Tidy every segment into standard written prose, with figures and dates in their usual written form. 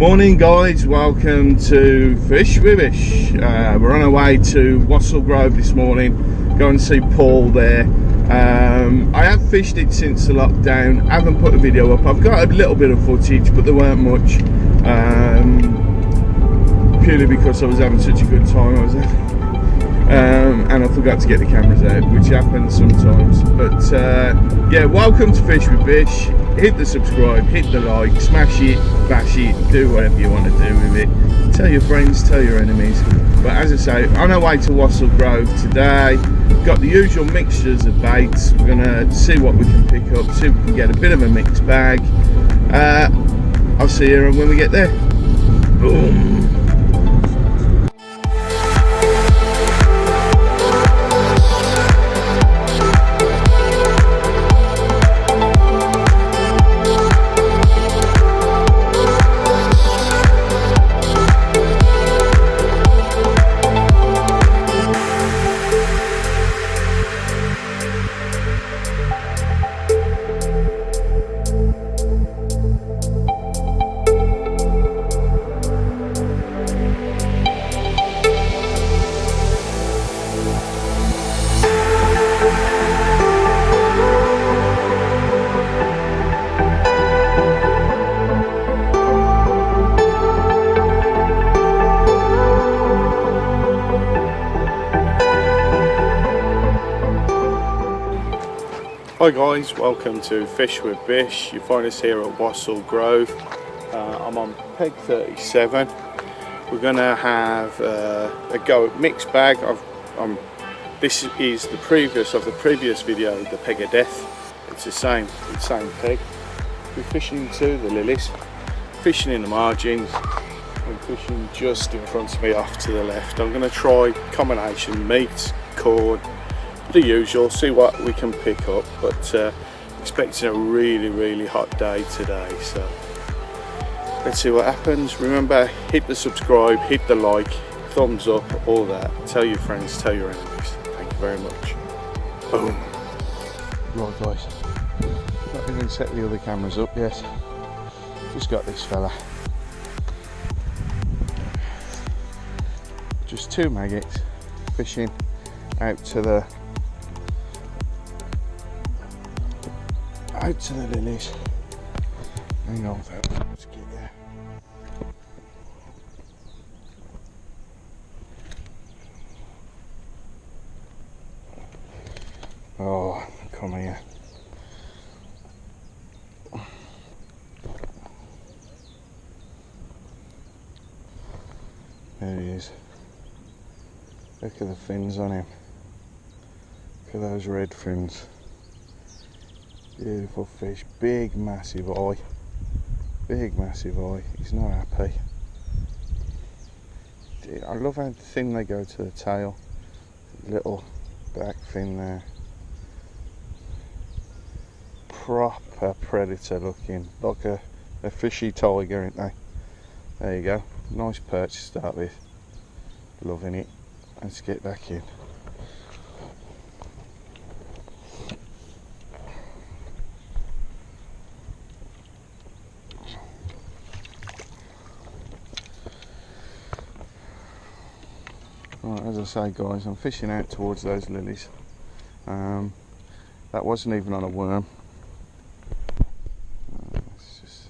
Morning guys, welcome to Fishery. We're on our way to Wassel Grove this morning, go and see Paul there. I have fished it since the lockdown, haven't put a video up. I've got a little bit of footage but there weren't much, purely because I was having such a good time. And I forgot to get the cameras out, which happens sometimes. But yeah, welcome to Fish with Bish. Hit the subscribe, hit the like, smash it, bash it, do whatever you want to do with it. Tell your friends, tell your enemies. But as I say, on our way to Wassel Grove today, got the usual mixtures of baits. We're gonna see what we can pick up, see if we can get a bit of a mixed bag. I'll see you when we get there. Boom. Hi guys, welcome to Fish with Bish. You find us here at Wassel Grove. I'm on peg 37. We're going to have a go at mixed bag. This is the previous video, the peg of death. It's the same peg. We're fishing to the Lilies, fishing in the margins. I'm fishing just in front of me off to the left. I'm going to try combination meats, cord, the usual, see what we can pick up, but expecting a really hot day today, so let's see what happens. Remember, hit the subscribe, hit the like, thumbs up, all that. Tell your friends, tell your enemies. Thank you very much. Boom. Right guys, not even set the other cameras up yet, just got this fella. Just two maggots fishing out to the Lilies. Hang on, let's get there. Oh, come here. There he is. Look at the fins on him. Look at those red fins. Beautiful fish, big massive eye, he's not happy. I love how thin they go to the tail, little back fin there. Proper predator looking, like a fishy tiger, aren't they? There you go, nice perch to start with, loving it. Let's get back in. Right, as I say guys, I'm fishing out towards those Lilies. That wasn't even on a worm. Let's just...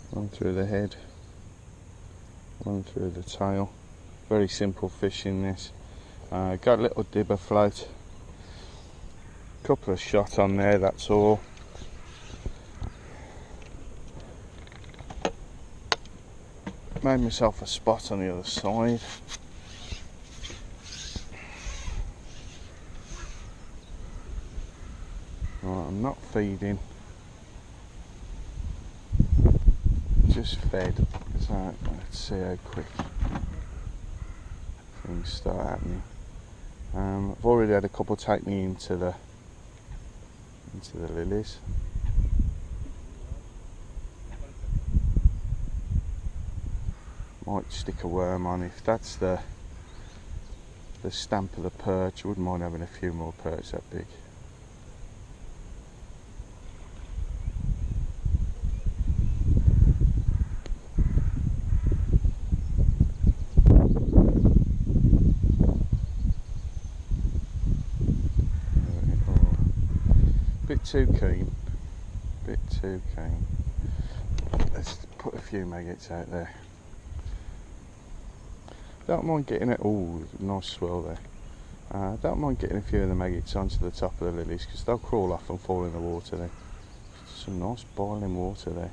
one through the head, one through the tail. Very simple fishing this. Got a little dibber float. Couple of shot on there, that's all. Made myself a spot on the other side. Right, I'm not feeding, just fed. So let's see how quick things start happening. I've already had a couple take me into the Lilies. Might stick a worm on if that's the the stamp of the perch. I wouldn't mind having a few more perch that big. Bit too keen. Bit too keen. Let's put a few maggots out there. Don't mind getting it. Oh, nice swirl there. Don't mind getting a few of the maggots onto the top of the lilies, because they'll crawl off and fall in the water there. Some nice boiling water there.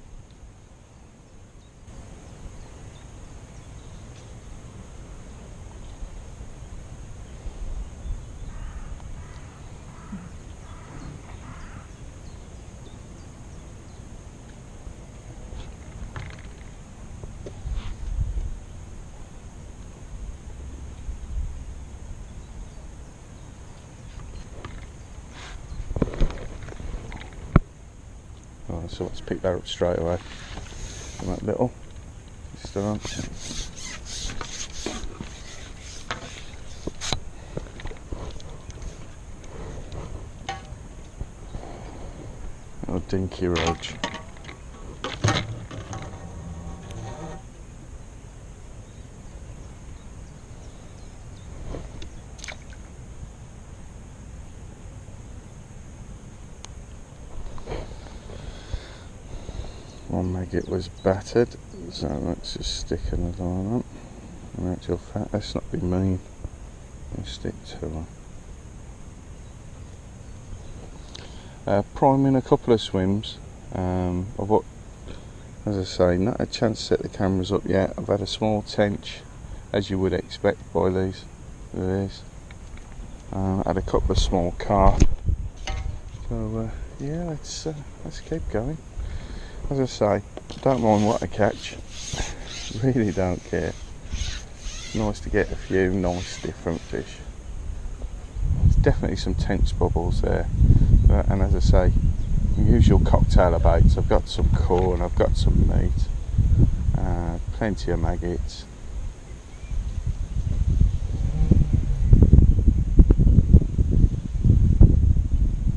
Right, so let's pick that up straight away. And that little still on. Little dinky roach. One maggot was battered, so let's just stick another one up. In actual fact, let's not be mean. Let's stick two on. Priming a couple of swims. I've got, as I say, not a chance to set the cameras up yet. I've had a small tench, as you would expect by these. Had a couple of small carp. So yeah, let's keep going. As I say, don't mind what I catch. Really don't care. It's nice to get a few nice different fish. There's definitely some tense bubbles there. And as I say, usual cocktail of baits. I've got some corn, I've got some meat, plenty of maggots.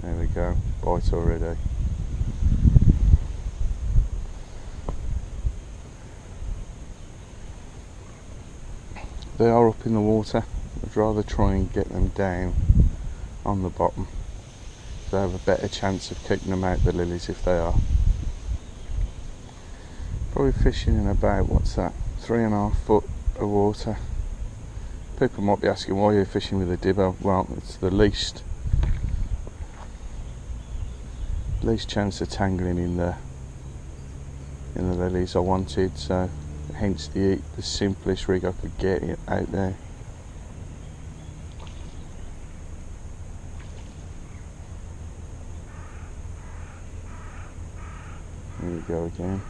There we go, bite already. They are up in the water. I'd rather try and get them down on the bottom. They have a better chance of keeping them out the lilies if they are. Probably fishing in about, what's that, 3.5 foot of water. People might be asking why you're fishing with a dibber. Well, it's the least chance of tangling in the lilies I wanted, so hence the simplest rig I could get it out there. There we go again.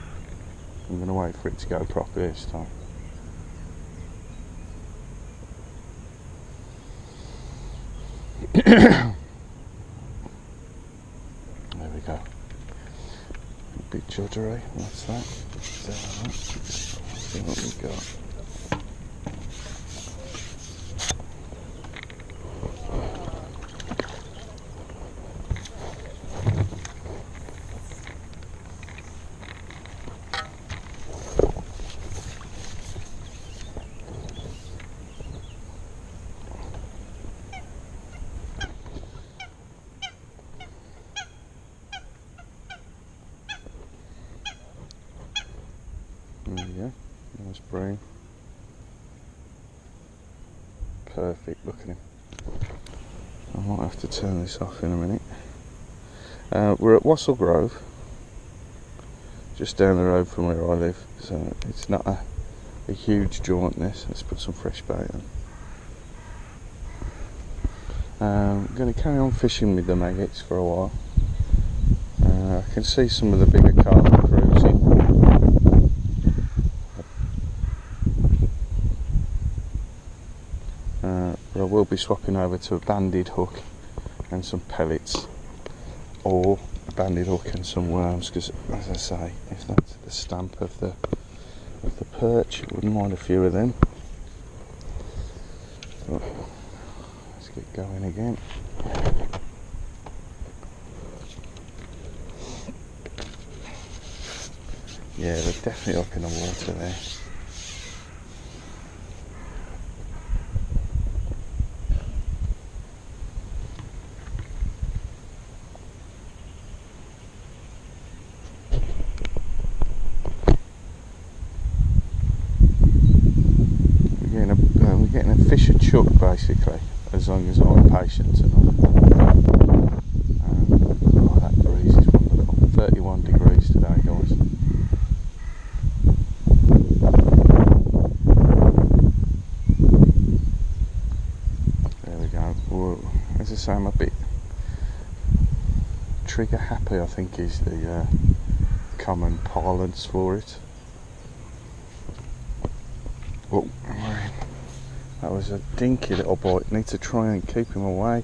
I'm going to wait for it to go properly this time. There we go. Big juddery, what's that? See what we got. There we go, nice brain. Perfect, look at him. I might have to turn this off in a minute. We're at Wassel Grove, just down the road from where I live, so it's not a huge jaunt this. Let's put some fresh bait on. I'm going to carry on fishing with the maggots for a while. I can see some of the bigger carp cruising. But I will be swapping over to a banded hook and some pellets, or a banded hook and some worms, because as I say, if that's the stamp of the perch, I wouldn't mind a few of them. But get going again. Yeah, they're definitely up in the water there. We're getting a Fisher chuck basically, as long as I'm patient enough. Oh, that breeze is wonderful. 31 degrees today, guys. There we go. Whoa. As I say, I'm a bit trigger happy, I think is the common parlance for it. Oh, that was a dinky little boy. Need to try and keep him away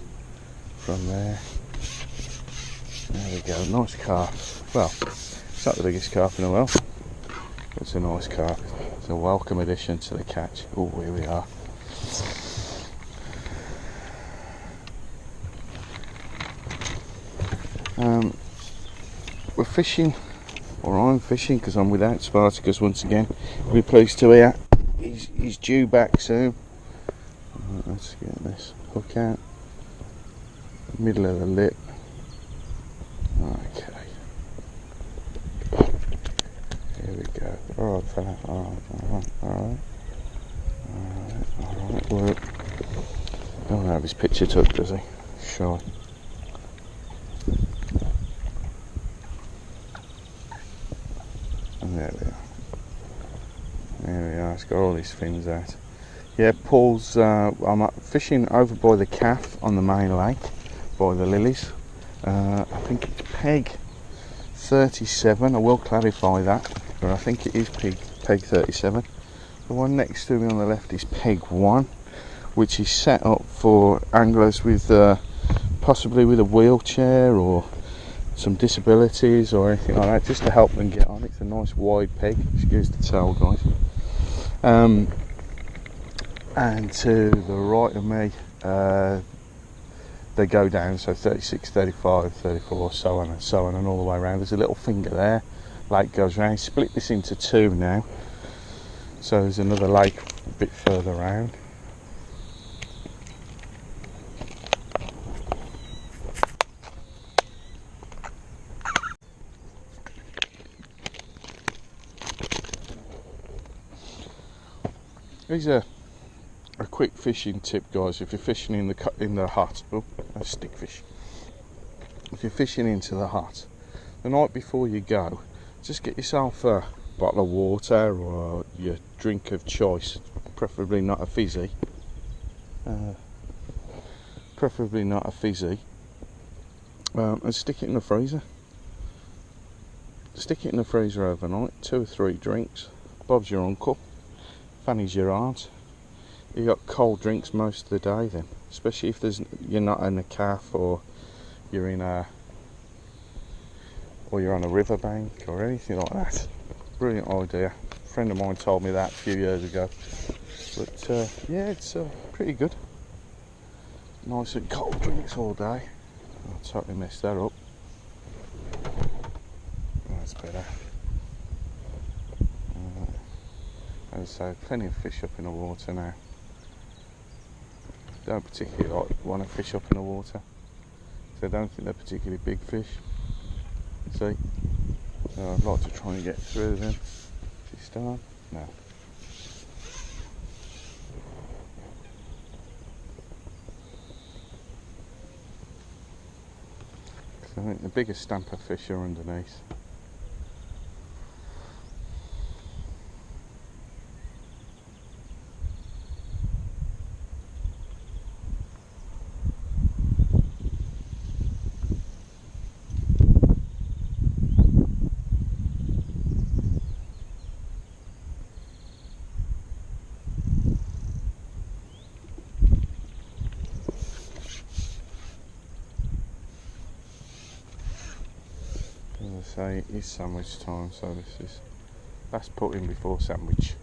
from there. There we go, nice carp. Well, it's not the biggest carp in the world. It's a nice carp. It's a welcome addition to the catch. Oh, here we are. We're fishing, or I'm fishing because I'm without Spartacus once again. We're pleased to hear he's due back soon. Let's get this hook out. Middle of the lip. Okay. Here we go. Alright fella, alright. Work. Don't have his picture tucked, does he? Sure. And there we are. There we are, it's got all his fins out. Yeah, Paul's, I'm fishing over by the calf on the main lake, by the Lilies. I think it's peg 37, I will clarify that, but I think it is peg 37. The one next to me on the left is peg 1, which is set up for anglers with possibly with a wheelchair or some disabilities or anything like that, just to help them get on. It's a nice wide peg, excuse the tail guys. And to the right of me, they go down, so 36, 35, 34, so on and so on, and all the way around. There's a little finger there, lake goes round. Split this into two now, so there's another lake a bit further round. Here's a quick fishing tip, guys. If you're fishing in the hut, a stick fish. If you're fishing into the hut, the night before you go, just get yourself a bottle of water or your drink of choice, preferably not a fizzy. And stick it in the freezer. Stick it in the freezer overnight. 2 or 3 drinks. Bob's your uncle. Fanny's your aunt. You got cold drinks most of the day then, especially if you're not in a calf or you're on a riverbank or anything like that. Brilliant idea. A friend of mine told me that a few years ago. But yeah, it's pretty good. Nice and cold drinks all day. I totally messed that up. That's better. As I say, plenty of fish up in the water now. Don't particularly want to fish up in the water, so I don't think they're particularly big fish. See, so I'd like to try and get through them. This time, no. So I think the biggest stamper fish are underneath. As I say, it is sandwich time, so that's put in before sandwich.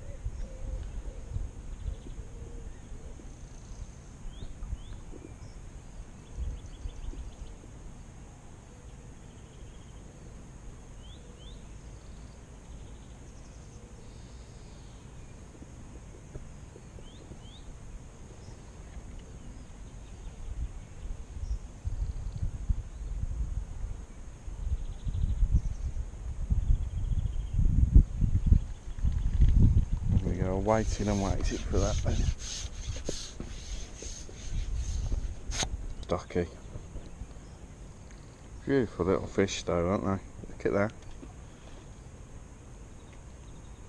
waited and waited for that then. Stocky. Beautiful little fish though, aren't they? Look at that.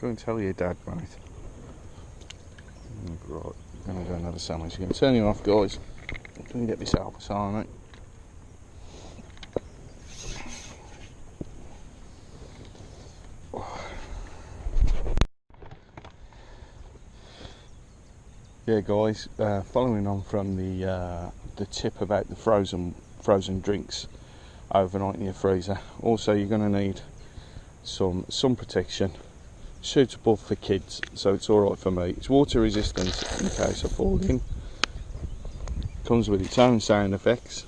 Go and tell your dad, mate. Right, I'm going to do another sandwich. You can turn you off, guys. I'm going to get this Alpha on it. Yeah, guys. Following on from the tip about the frozen drinks overnight in your freezer. Also, you're going to need some sun protection, suitable for kids, so it's all right for me. It's water resistant in case I fall in. Comes with its own sound effects.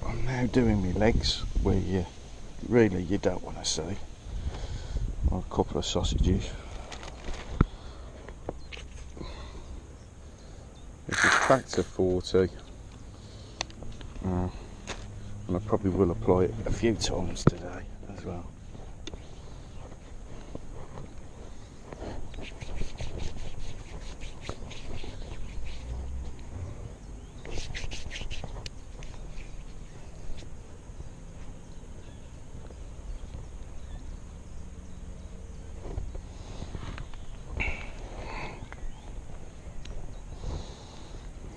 I'm now doing my legs where you don't want to see. Or a couple of sausages. This is factor 40. And I probably will apply it a few times today as well.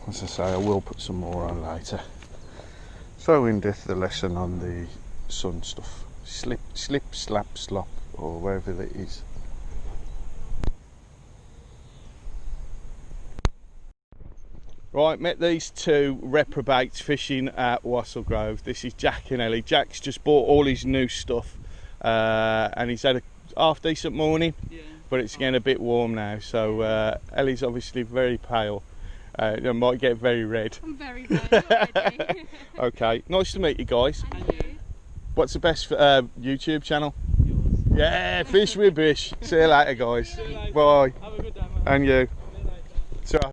As I say, I will put some more on later. So in depth the lesson on the sun stuff. Slip, slap, slop, or wherever it is. Right, met these two reprobates fishing at Wassel Grove. This is Jack and Ellie. Jack's just bought all his new stuff and he's had a half decent morning, yeah, but it's getting a bit warm now. So Ellie's obviously very pale. It might get very red. I'm very red already. Okay, nice to meet you guys. And you. What's the best YouTube channel? Yours. Yeah, Fish with Bish. See you later, guys. See you later. Bye. Have a good day, man. And you. See you later. So,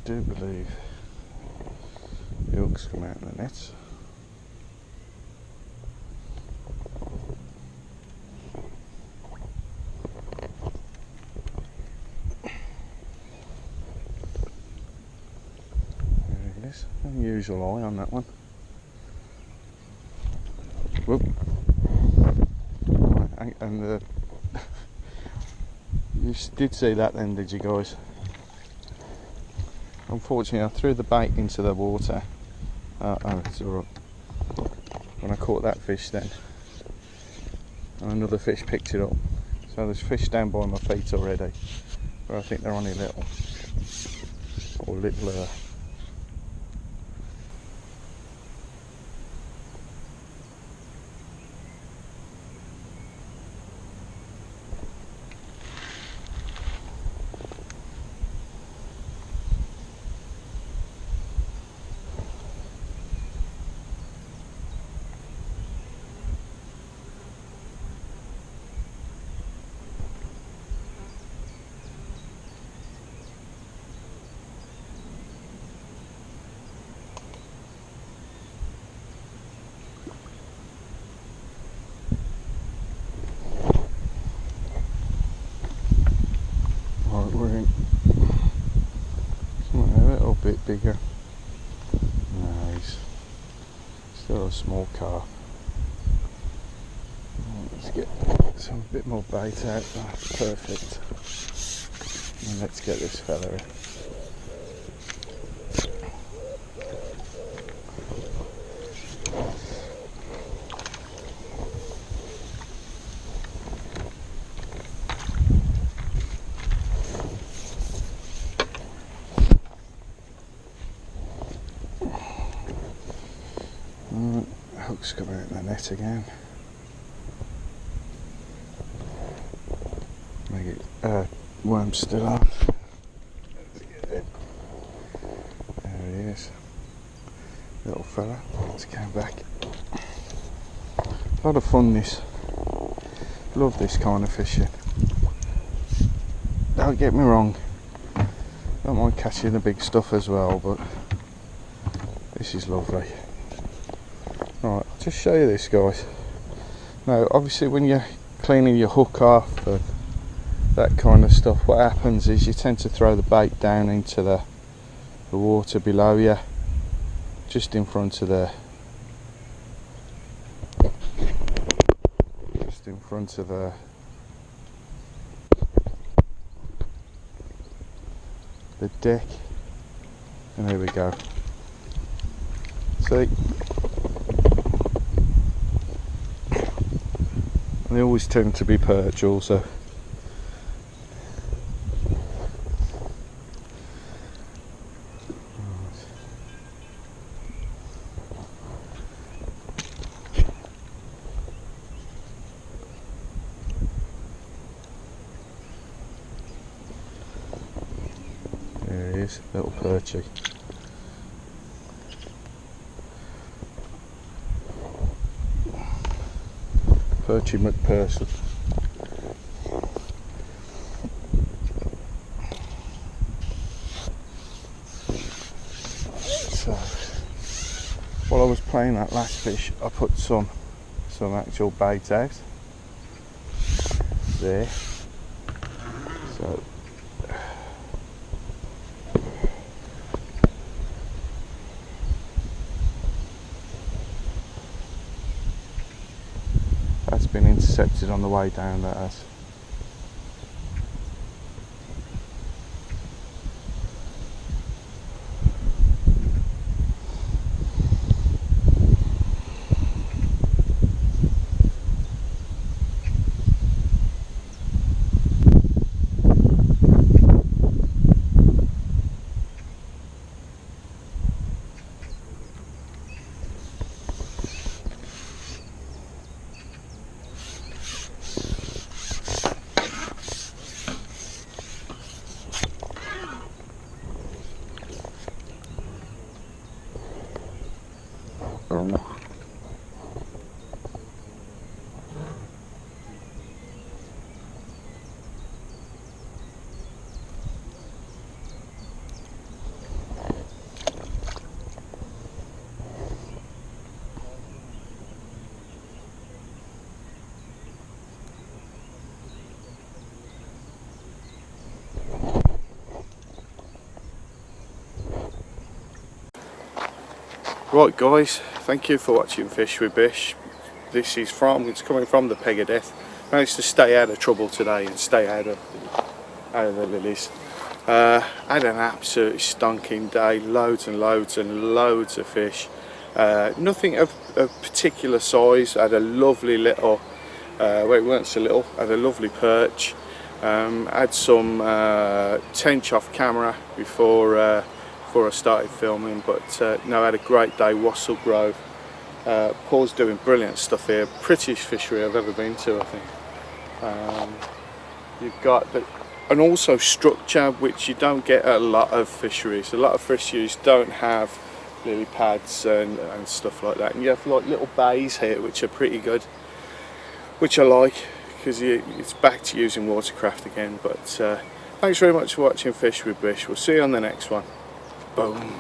I do believe the hooks come out in the nets. There it is. Unusual eye on that one. Whoop. Right, and you did see that then, did you guys? Unfortunately, I threw the bait into the water. Oh, it's alright. When I caught that fish then, and another fish picked it up. So there's fish down by my feet already, but I think they're only little, or littler. We're in something a little bit bigger. Nice. Still a small carp. Let's get some bit more bait out. Oh, perfect. And let's get this fella in. bugs coming in the net again. Make it, worm's still on. There he is. Little fella. Let's go back. A lot of fun this. Love this kind of fishing. Don't get me wrong. Don't mind catching the big stuff as well, but this is lovely. Right, I'll just show you this, guys. Now, obviously when you're cleaning your hook off and that kind of stuff, what happens is you tend to throw the bait down into the water below you, just in front of the deck, and there we go. See, and they always tend to be perch also. There he is, little perchy. Perchy McPherson. So, while I was playing that last fish, I put some actual bait out there. So that's been intercepted on the way down, that has. Right guys, thank you for watching Fish with Bish. It's coming from the Peg of Death. Managed to stay out of trouble today and stay out of the lilies. Had an absolutely stonking day, loads and loads and loads of fish. Nothing of particular size. Had a lovely little, well, it weren't so little, had a lovely perch. Had some tench off camera before I started filming, but no, I had a great day. Wassel Grove. Paul's doing brilliant stuff here. Prettiest fishery I've ever been to, I think. You've got and also structure, which you don't get at a lot of fisheries. A lot of fisheries don't have lily pads and stuff like that, and you have like little bays here which are pretty good, which I like, because it's back to using watercraft again. But thanks very much for watching Fish with Bish. We'll see you on the next one. Boom.